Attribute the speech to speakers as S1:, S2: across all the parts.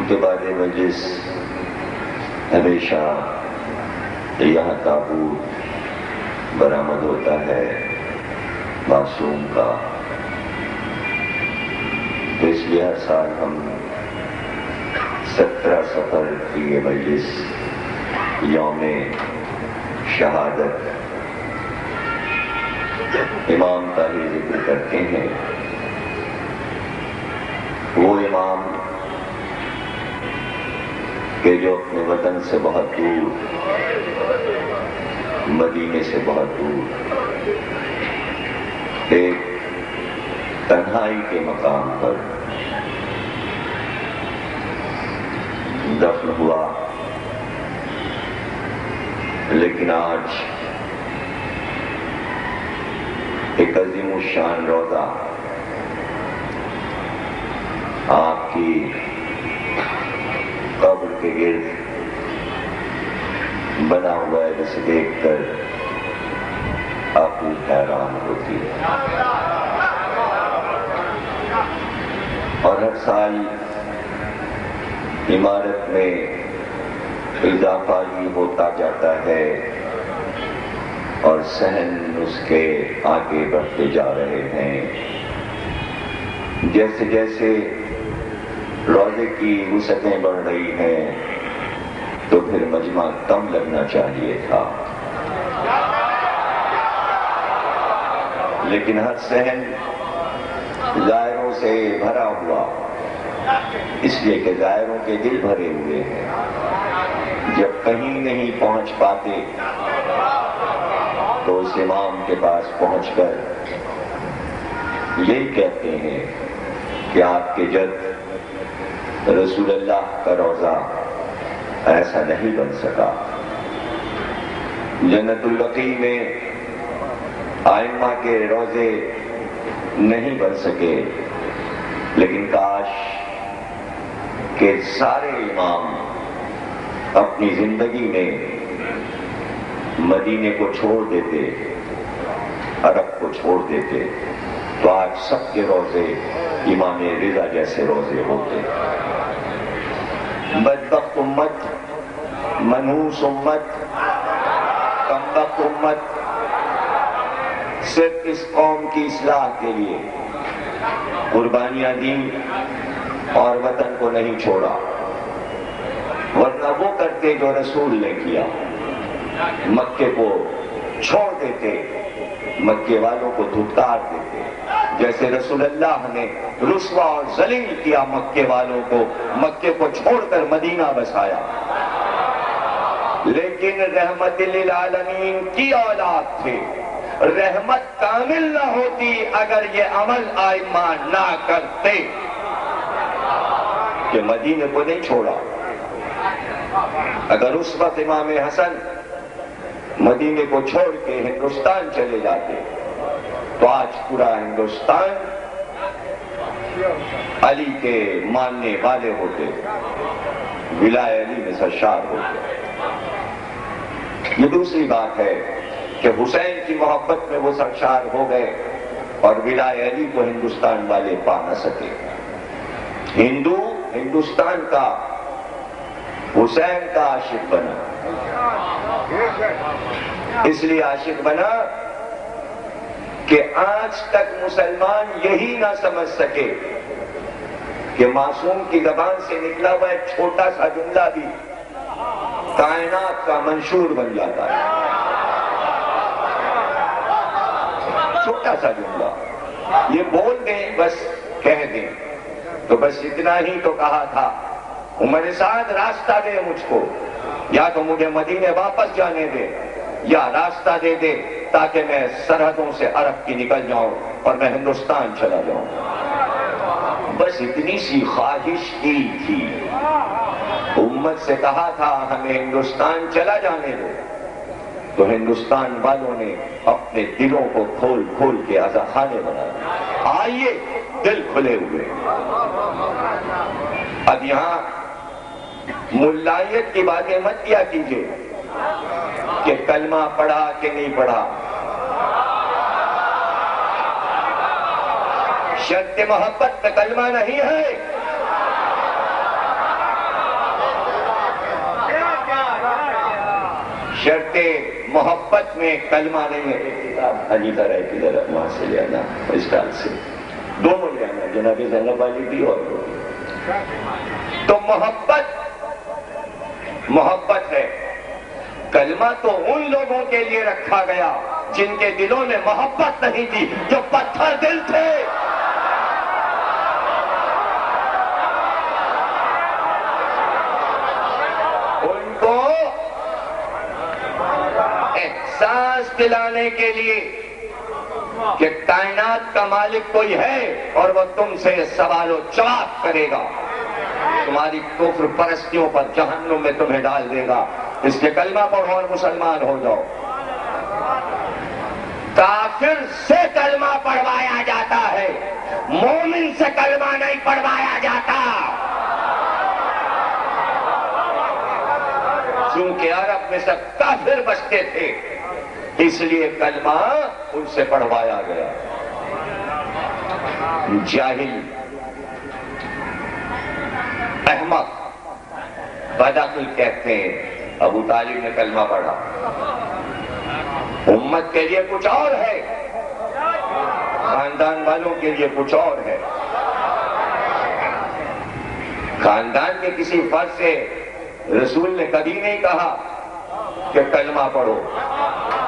S1: کے بعد مجلس ہمیشہ یہاں تابوت برآمد ہوتا ہے معصوم کا، تو اس لیے ہر سال ہم 17 صفر کی یہ مجلس یوم شہادت امام کا ہی ذکر کرتے ہیں۔ وہ امام کہ جو اپنے وطن سے بہت دور، مدینے سے بہت دور، ایک تنہائی کے مقام پر دفن ہوا، لیکن آج ایک عظیم الشان روضہ آپ کی قبر کے گرد بنا ہوا ہے، جسے دیکھ کر عقل حیران ہوتی ہے۔ اور ہر سال عمارت میں اضافہ ہی ہوتا جاتا ہے اور صحن اس کے آگے بڑھتے جا رہے ہیں۔ جیسے جیسے روضے کی وسعتیں بڑھ رہی ہیں تو پھر مجمع کم لگنا چاہیے تھا، لیکن ہر صحن زائروں سے بھرا ہوا، اس لیے کہ زائروں کے دل بھرے ہوئے ہیں۔ جب کہیں نہیں پہنچ پاتے تو اس امام کے پاس پہنچ کر یہی کہتے ہیں کہ آپ کے جد رسول اللہ کا روضہ ایسا نہیں بن سکا۔ جنت البقیع میں ائمہ کے روضے نہیں بن سکے، لیکن کاش کہ سارے امام اپنی زندگی میں مدینے کو چھوڑ دیتے، عرب کو چھوڑ دیتے، تو آج سب کے روضے امام رضا جیسے روضے ہوتے۔ بدبخت امت، منحوس امت، کمبخت امت صرف اس قوم کی اصلاح کے لیے قربانیاں دی اور وطن کو نہیں چھوڑا، ورنہ وہ کرتے جو رسول نے کیا، مکے کو چھوڑ دیتے، مکے والوں کو دھتکار دیتے، جیسے رسول اللہ نے رسوا اور ذلیل کیا مکے والوں کو، مکے کو چھوڑ کر مدینہ بسایا۔ لیکن رحمت للعالمین کی اولاد تھے، رحمت کامل نہ ہوتی اگر یہ عمل ائمہ نہ کرتے کہ مدینے کو نہیں چھوڑا۔ اگر اس وقت امام حسن مدینے کو چھوڑ کے ہندوستان چلے جاتے تو آج پورا ہندوستان علی کے ماننے والے ہوتے، ولایہ علی میں سرشار ہوتے۔ یہ دوسری بات ہے کہ حسین کی محبت میں وہ سرشار ہو گئے اور ولایہ علی کو ہندوستان والے پا نہ سکے۔ ہندو ہندوستان کا حسین کا عاشق بنا، اس لیے عاشق بنا کہ آج تک مسلمان یہی نہ سمجھ سکے کہ معصوم کی زبان سے نکلا ہوا ایک چھوٹا سا جملہ بھی کائنات کا منشور بن جاتا ہے۔ چھوٹا سا جملہ یہ بول دیں، بس کہہ دیں، تو بس اتنا ہی تو کہا تھا، عمر سعد راستہ دے مجھ کو، یا تو مجھے مدینے واپس جانے دے یا راستہ دے دے تاکہ میں سرحدوں سے عرب کی نکل جاؤں اور میں ہندوستان چلا جاؤں۔ بس اتنی سی خواہش کی تھی، امت سے کہا تھا ہمیں ہندوستان چلا جانے دو، تو ہندوستان والوں نے اپنے دلوں کو کھول کھول کے عزاخانے بنائے۔ آئیے دل کھلے ہوئے۔ اب یہاں ملائیت کی باتیں مت کیا کیجیے کہ کلمہ پڑھا کہ نہیں پڑھا۔ شرط محبت میں کلمہ نہیں ہے، شرط محبت میں کلمہ نہیں ہے. ایک کتاب علی کا رائے کی طرف وہاں سے لے آنا, اسٹال سے دونوں لے آنا, جناب زینب والی بھی اور وہ بھی. تو محبت ہے. کلمہ تو ان لوگوں کے لیے رکھا گیا جن کے دلوں میں محبت نہیں تھی, جو پتھر دل تھے. ان کو احساس دلانے کے لیے کہ کائنات کا مالک کوئی ہے اور وہ تم سے سوال و جواب کرے گا, تمہاری کفر پرستیوں پر جہنم میں تمہیں ڈال دے گا, اس کے کلمہ پڑھو اور مسلمان ہو جاؤ. کافر سے کلمہ پڑھوایا جاتا ہے, مومن سے کلمہ نہیں پڑھوایا جاتا. چونکہ عرب میں سب کافر بچتے تھے, اس لیے کلمہ ان سے پڑھوایا گیا. جاہل, احمق, بدعقل کہتے ہیں. ابو طالب نے کلمہ پڑھا, امت کے لیے کچھ اور ہے, خاندان والوں کے لیے کچھ اور ہے. خاندان کے کسی فرد سے رسول نے کبھی نہیں کہا کہ کلمہ پڑھو,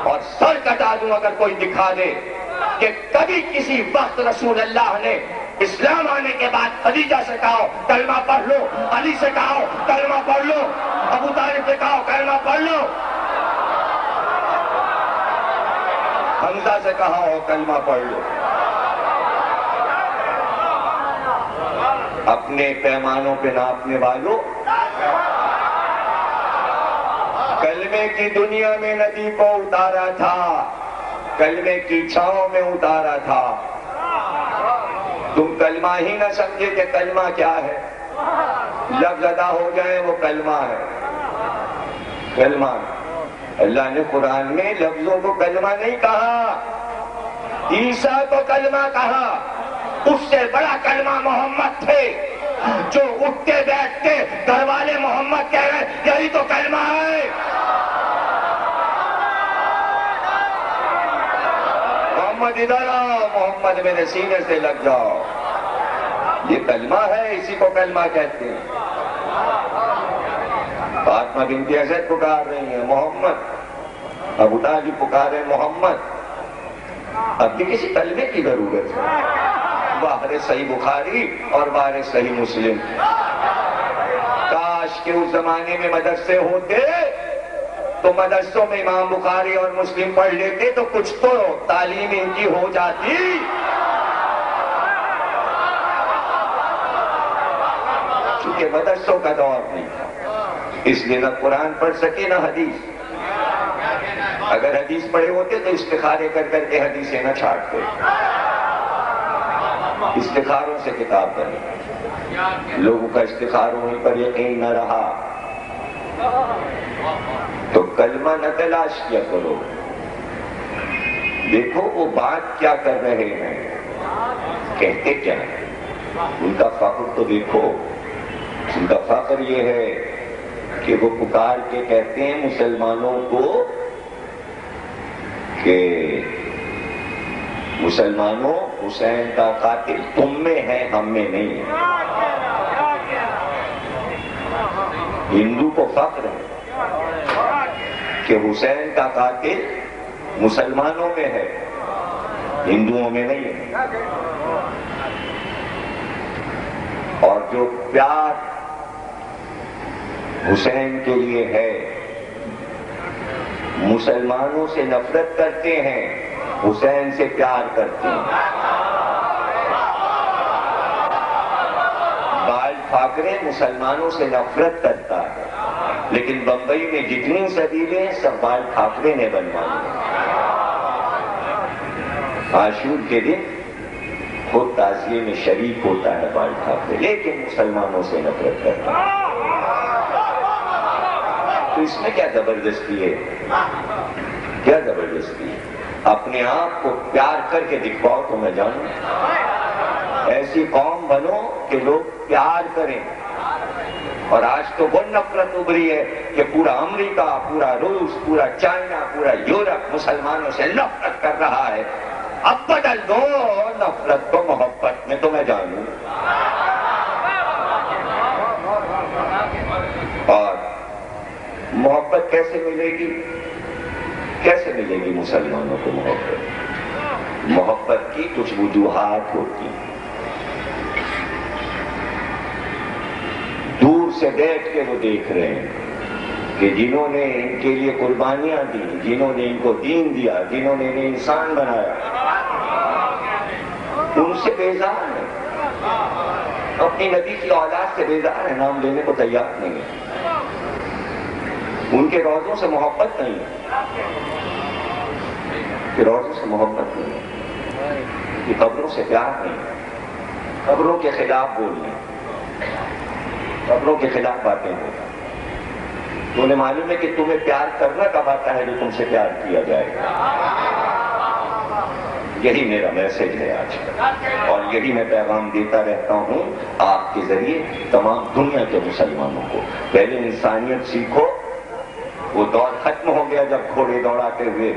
S1: اور سر کٹا دوں اگر کوئی دکھا دے کہ کبھی کسی وقت رسول اللہ نے اسلام آنے کے بعد خدیجہ سے کہا کلمہ پڑھ لو, علی سے کہا کلمہ پڑھ لو, ابو طالب سے کہا کلمہ پڑھ لو, حمزہ سے کہا ہو کلمہ پڑھ لو. اپنے پیمانوں پہ ناپنے والوں, کلمے کی دنیا میں ندی کو اتارا تھا, کلمے کی چھاؤں میں اتارا تھا. تم کلمہ ہی نہ سمجھے کہ کلمہ کیا ہے, لفظ ادا ہو جائے وہ کلمہ ہے. کلمہ, اللہ نے قرآن میں لفظوں کو کلمہ نہیں کہا, عیسیٰ کو کلمہ کہا. اس سے بڑا کلمہ محمد تھے, جو اٹھتے بیٹھتے گھر والے محمد کہہ رہے, یہی تو کلمہ ہے. محمد ادھر آؤ, محمد میرے سینے سے لگ جاؤ, یہ کلمہ ہے, اسی کو کلمہ کہتے ہیں. فاطمہ بنت اسد پکار رہی ہیں محمد, ابو طالب پکارے محمد. اب بھی کسی کلمے کی ضرورت ہے. باہر صحیح بخاری اور باہر صحیح مسلم. کاش کہ اس زمانے میں مدرسے ہوتے تو مدرسوں میں امام بخاری اور مسلم پڑھ لیتے تو کچھ تو تعلیم ان کی ہو جاتی. چونکہ مدرسوں کا دور نہیں تھا, اس لیے نہ قرآن پڑھ سکے نہ حدیث. اگر حدیث پڑھے ہوتے تو استخارے کر کر کے حدیثیں نہ چھاٹتے, استخاروں سے کتاب بنی. لوگوں کا استخاروں ہی پر یقین نہ رہا تو کلمہ نہ تلاش کیا کرو. دیکھو وہ بات کیا کر رہے ہیں, کہتے کیا ہیں, ان کا فخر تو دیکھو. ان کا فخر یہ ہے کہ وہ پکار کے کہتے ہیں مسلمانوں کو کہ مسلمانوں, حسین کا قاتل تم میں ہے, ہم میں نہیں ہے. ہندو کو فخر ہے کہ حسین کا قاتل مسلمانوں میں ہے, ہندوؤں میں نہیں ہے. اور جو پیار حسین کے لیے ہے, مسلمانوں سے نفرت کرتے ہیں, حسین سے پیار کرتے ہیں. بال ٹھاکرے مسلمانوں سے نفرت کرتا ہے, لیکن بمبئی میں جتنی سبیلیں سب بال ٹھاکرے نے بنوائی. عاشور کے دن خود تعزیے میں شریک ہوتا ہے بال ٹھاکرے, لیکن مسلمانوں سے نفرت کرتا ہے. تو اس میں کیا زبردستی ہے, کیا زبردستی ہے؟ اپنے آپ کو پیار کر کے دکھاؤ تو میں جانوں. ایسی قوم بنو کہ لوگ پیار کریں, اور آج تو وہ نفرت ابھری ہے کہ پورا امریکہ، پورا روس، پورا چائنا، پورا یورپ مسلمانوں سے نفرت کر رہا ہے۔ اب بدل دو نفرت کو محبت میں تو میں جانوں۔ اور محبت کیسے ملے گی؟ کیسے ملے گی مسلمانوں کو محبت؟ محبت کی کچھ وجوہات ہوتی ہیں۔ دور سے بیٹھ کے وہ دیکھ رہے ہیں کہ جنہوں نے ان کے لیے قربانیاں دی، جنہوں نے ان کو دین دیا، جنہوں نے انہیں انسان بنایا، ان سے بیزار ہیں، اپنی نبی کی اولاد سے بیزار ہیں، نام لینے کو تیار نہیں ہے، ان کے روضوں سے محبت نہیں ہے، کہ روضوں سے محبت نہیں ہے، کہ قبروں سے پیار نہیں ہے، قبروں کے خلاف بولنے، قبروں کے خلاف باتیں ہو۔ تو انہیں معلوم ہے کہ تمہیں پیار کرنا کب آتا ہے جو تم سے پیار کیا جائے گا۔ یہی میرا میسج ہے آج، اور یہی میں پیغام دیتا رہتا ہوں آپ کے ذریعے تمام دنیا کے مسلمانوں کو۔ پہلے انسانیت سیکھو۔ وہ دور ختم ہو گیا جب گھوڑے دوڑاتے ہوئے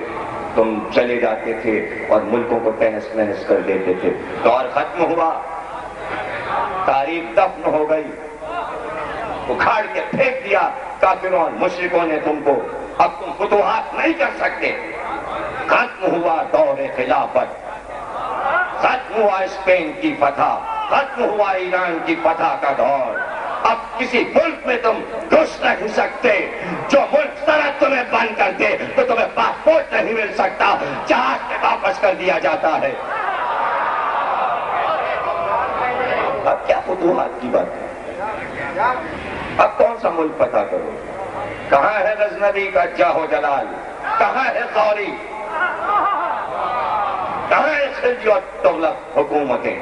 S1: تم چلے جاتے تھے اور ملکوں کو تہس نہس کر دیتے تھے۔ دور ختم ہوا، تاریخ دفن ہو گئی، اکھاڑ کے پھینک دیا کافروں اور مشرکوں نے تم کو۔ اب تم فتوحات نہیں کر سکتے۔ ختم ہوا دور خلافت، ختم ہوا اسپین کی فتح، ختم ہوا ایران کی فتح کا دور۔ اب کسی ملک میں تم گھس نہیں سکتے۔ جو ملک سرحد تمہیں بند کر دے تو تمہیں پاسپورٹ نہیں مل سکتا، جہاز سے واپس کر دیا جاتا ہے۔ اب کیا فتوحات کی بات ہے؟ اب کون سا ملک پتہ کرو؟ کہاں ہے غزنوی کا جاہ و جلال؟ کہاں ہے غوری؟ کہاں ہے خلجی اور دولت حکومتیں؟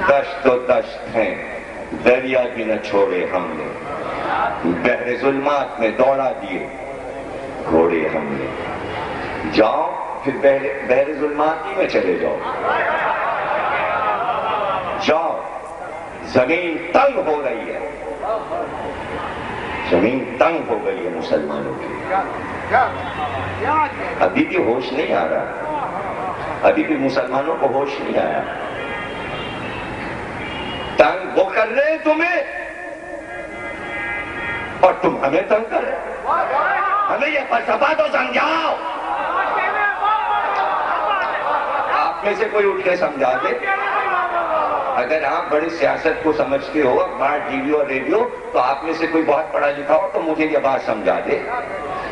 S1: دشت و دشت ہیں، دریا بھی نہ چھوڑے ہم نے، بحر ظلمات میں دوڑا دیے گھوڑے ہم نے۔ جاؤ پھر بحر ظلمات ہی میں چلے جاؤ، جاؤ، زمین تنگ ہو رہی ہے، زمین تنگ ہو گئی ہے مسلمانوں کی۔ ابھی بھی ہوش نہیں آ رہا، ابھی بھی مسلمانوں کو ہوش نہیں آیا۔ تنگ وہ کر رہے ہیں تمہیں اور تم ہمیں تنگ کر رہے، ہمیں یہ فلسفہ تو سمجھاؤ۔ آپ میں سے کوئی اٹھ کے سمجھا دے۔ اگر آپ بڑی سیاست کو سمجھتے ہو، اخبار، ٹی وی اور ریڈیو، تو آپ میں سے کوئی بہت پڑھا لکھا ہو تو مجھے یہ بات سمجھا دے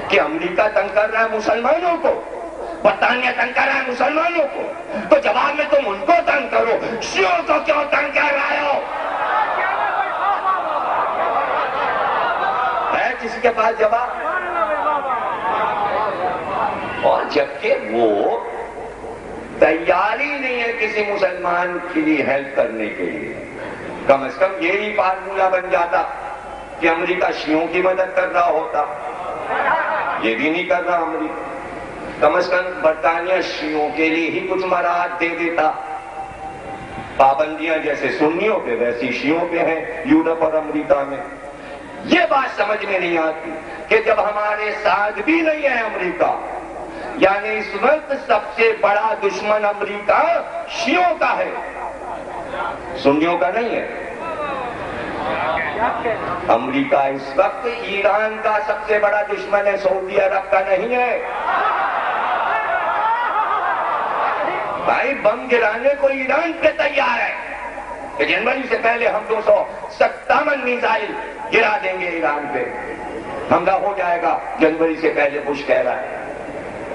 S1: کہ امریکہ تنگ کر رہا ہے مسلمانوں کو، برطانیہ تنگ کر رہا ہے مسلمانوں کو، تو جواب میں تم ان کو تنگ کرو، شیعوں کو کیوں تنگ کر رہے ہو؟ ہے کسی کے پاس جواب؟ اور جبکہ وہ تیاری نہیں ہے کسی مسلمان کے لیے ہیلپ کرنے کے لیے۔ کم از کم یہی فارمولہ بن جاتا کہ امریکہ شیعوں کی مدد کر رہا ہوتا، یہ بھی نہیں کر رہا امریکہ۔ کم از کم برطانیہ شیعوں کے لیے ہی کچھ مراحت دے دیتا، پابندیاں جیسے سنیوں پہ ویسی شیعوں پہ ہیں یورپ اور امریکہ میں۔ یہ بات سمجھ میں نہیں آتی کہ جب ہمارے ساتھ بھی نہیں ہے امریکہ، یعنی اس وقت سب سے بڑا دشمن امریکہ شیعوں کا ہے، سنیوں کا نہیں ہے۔ امریکہ اس وقت ایران کا سب سے بڑا دشمن ہے، سعودی عرب کا نہیں ہے۔ بھائی بم گرانے کو ایران پہ تیار ہے کہ جنوری سے پہلے ہم 257 میزائل گرا دیں گے ایران پہ، حملہ ہو جائے گا جنوری سے پہلے، بش کہہ رہا ہے۔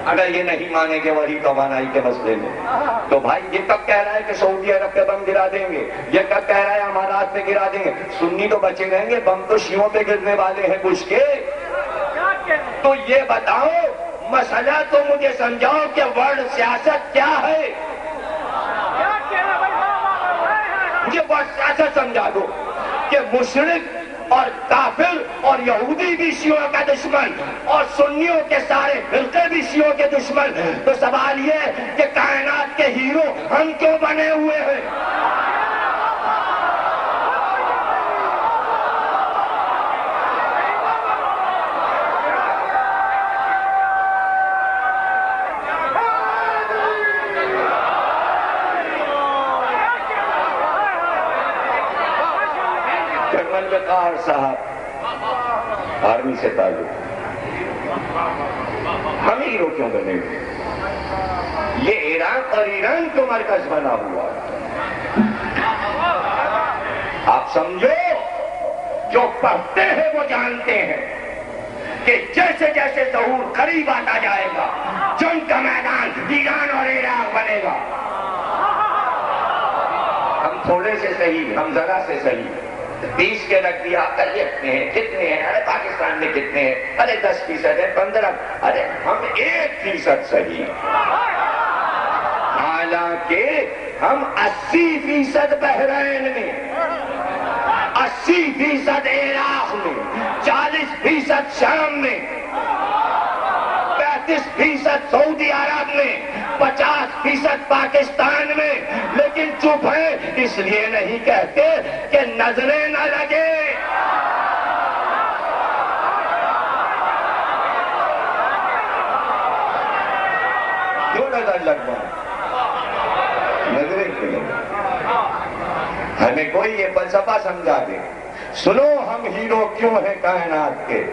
S1: اگر یہ نہیں مانیں گے وہی توانائی کے مسئلے میں، تو بھائی یہ کب کہہ رہا ہے کہ سعودی عرب پہ بم گرا دیں گے، یہ کب کہہ رہا ہے امارات پہ گرا دیں گے؟ سنی تو بچے رہیں گے، بم تو شیعوں پہ گرنے والے ہیں بش کے۔ تو یہ بتاؤ، مسئلہ تو مجھے سمجھاؤ کہ ورلڈ سیاست کیا ہے، مجھے ورلڈ سیاست سمجھا دو کہ مشرک اور کافر اور یہودی بھی شیعوں کا دشمن اور سنیوں کے سارے فرقے بھی شیعوں کے دشمن۔ تو سوال یہ ہے کہ کائنات کے ہیرو ہم کیوں بنے ہوئے ہیں؟ ایمن وقار صاحب آرمی سے تعلق، ہم ہیرو کیوں بنے ہوئے؟ یہ عراق اور ایران کو مرکز بنا ہوا ہے۔ آپ سمجھو، جو پڑھتے ہیں وہ جانتے ہیں کہ جیسے جیسے ظہور قریب آتا جائے گا، جنگ کا میدان ایران اور عراق بنے گا۔ ہم تھوڑے سے صحیح، ہم ذرا سے صحیح 20 کے رکھ دیا، ارے اتنے ہیں، کتنے ہیں، ارے پاکستان میں کتنے ہیں، ارے 10% ہے، 15، ارے ہم 1% صحیح، حالانکہ ہم 80% بحرین میں، 80% عراق میں، 40% شام میں، 35% سعودی عرب میں، 50% پاکستان میں، لیکن چپ ہے اس لیے نہیں کہتے کہ نظریں نہ لگے۔ کیوں نظر لگوائیں؟ نظریں کیوں لگوائیں؟ ہمیں کوئی یہ فلسفہ سمجھا دے۔ سنو، ہم ہیرو کیوں ہیں کائنات کے؟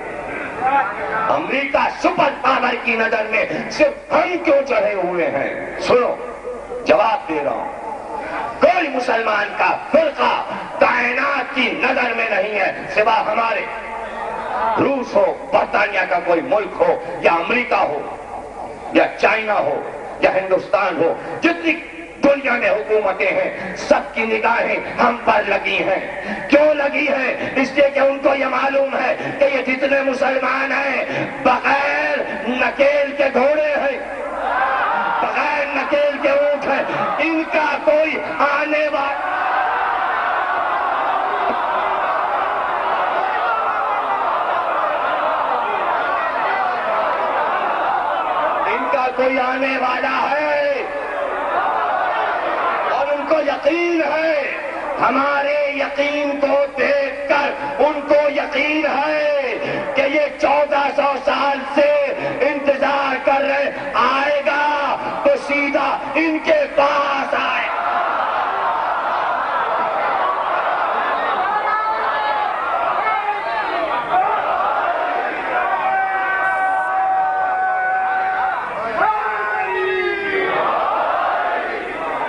S1: امریکہ سپر پاور کی نظر میں صرف ہم کیوں چڑھے ہوئے ہیں؟ سنو، جواب دے رہا ہوں، کوئی مسلمان کا فرقہ کائنات کی نظر میں نہیں ہے سوا ہمارے۔ روس ہو، برطانیہ کا کوئی ملک ہو، یا امریکہ ہو، یا چائنا ہو، یا ہندوستان ہو، جتنی دنیا میں حکومتیں ہیں، سب کی نگاہیں ہم پر لگی ہیں۔ کیوں لگی ہیں؟ اس لیے کہ ان کو یہ معلوم ہے کہ یہ جتنے مسلمان ہیں بغیر نکیل کے گھوڑے ہیں، بغیر نکیل کے اونٹ ہیں، ان کا کوئی آنے والا کوئی آنے والا ہے، اور ان کو یقین ہے، ہمارے یقین کو دیکھ کر ان کو یقین ہے کہ یہ 1400 سال سے انتظار کر رہے، آئے گا تو سیدھا ان کے پاس آئے۔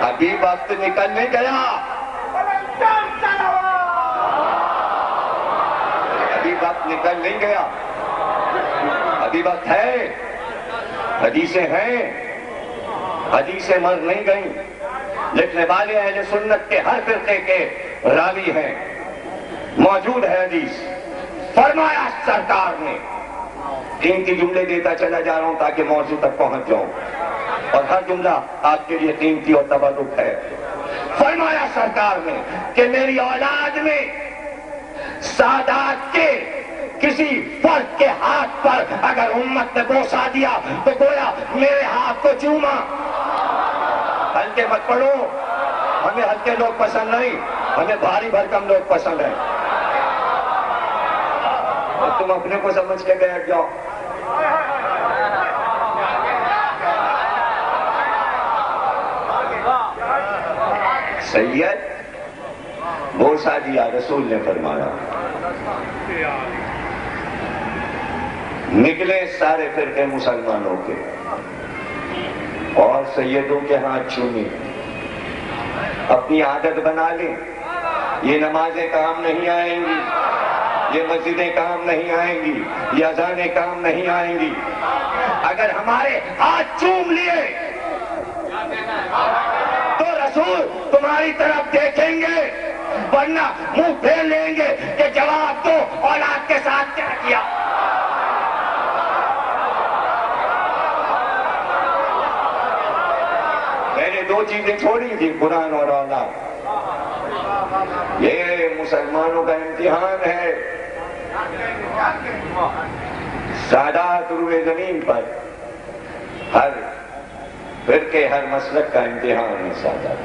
S1: ابھی وقت نکل نہیں گیا، ابھی وقت نکل نہیں گیا، ابھی وقت ہے۔ حدیثیں ہیں، حدیثیں مر نہیں گئیں، لکھنے والے اہل سنت کے ہر فرقے کے راوی ہیں، موجود ہے حدیث۔ فرمایا سرکار نے، قیمتی جملے دیتا چلا جا رہا ہوں تاکہ موضوع تک پہنچ جاؤں، اور ہر جملہ آپ کے لیے قیمتی اور تبرک ہے۔ فرمایا سرکار نے کہ میری اولاد میں سادات کے کسی فرد کے ہاتھ پر اگر امت نے بوسہ دیا تو گویا میرے ہاتھ کو چوما۔ ہلکے مت پڑھو، ہمیں ہلکے لوگ پسند نہیں، ہمیں بھاری بھرکم لوگ پسند ہیں۔ تم اپنے کو سمجھ کے بیٹھ جاؤ۔ سید بوسہ دیا، رسول نے فرمایا، نکلے سارے فرقے مسلمانوں کے اور سیدوں کے ہاتھ چومے، اپنی عادت بنا لیں۔ یہ نمازیں کام نہیں آئیں گی، یہ مسجدیں کام نہیں آئیں گی، یہ اذانیں کام نہیں آئیں گی۔ اگر ہمارے ہاتھ چوم لیے تو رسول تمہاری طرف دیکھیں گے، ورنہ منہ پھیر لیں گے کہ جواب دو اولاد کے ساتھ کیا کیا۔ میں نے دو چیزیں چھوڑی تھی، قرآن اور اولاد۔ یہ مسلمانوں کا امتحان ہے۔ سادات روئے زمین پر ہر فرقے، ہر مسلک کا امتحان ہے سادات۔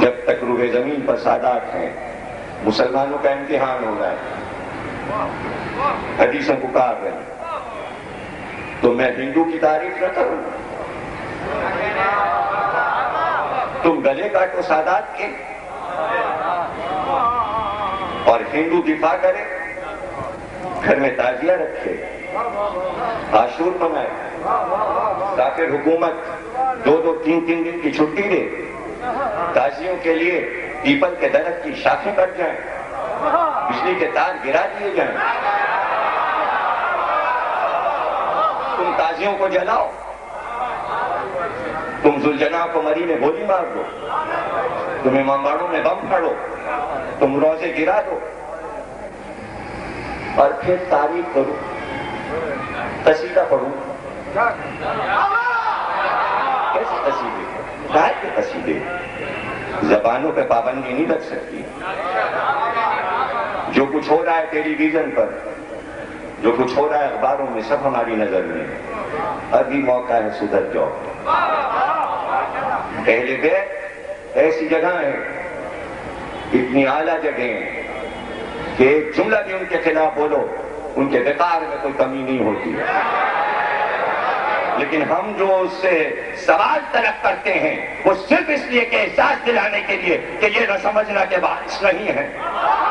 S1: جب تک روئے زمین پر سادات ہیں، مسلمانوں کا امتحان ہو رہا ہے۔ حدیثیں پکار رہے ہیں تو میں ہندو کی تعریف نہ کروں، تم گلے کاٹو سادات کے، اور ہندو دفاع کرے، گھر میں تعزیہ رکھے، عاشور منائے، کافر حکومت 2-2 3-3 دن کی چھٹی دے، تعزیوں کے لیے پیپل کے درخت کی شاخیں کٹ جائیں، بجلی کے تار گرا دیے جائیں، تم تعزیوں کو جلاؤ، تم ذوالجناح کو مری میں گولی مار دو، تم امام باڑوں میں بم پھاڑو، تم روزے گرا دو، اور پھر تعریف کرو، قصیدہ پڑھو۔ کیسے قصیدے؟ کہاں کے قصیدے؟ زبانوں پہ پابندی نہیں لگ سکتی۔ جو کچھ ہو رہا ہے ٹیلی ویژن پر، جو کچھ ہو رہا ہے اخباروں میں، سب ہماری نظر میں، ابھی موقع ہے سدھر جاؤ۔ اہل بیت ایسی جگہ ہے، اتنی اعلیٰ جگہیں کہ ایک جملہ بھی ان کے خلاف بولو ان کے وقار میں کوئی کمی نہیں ہوتی، لیکن ہم جو اس سے سوال طلب کرتے ہیں وہ صرف اس لیے کہ احساس دلانے کے لیے کہ یہ نہ سمجھنا کہ بارش نہیں ہے۔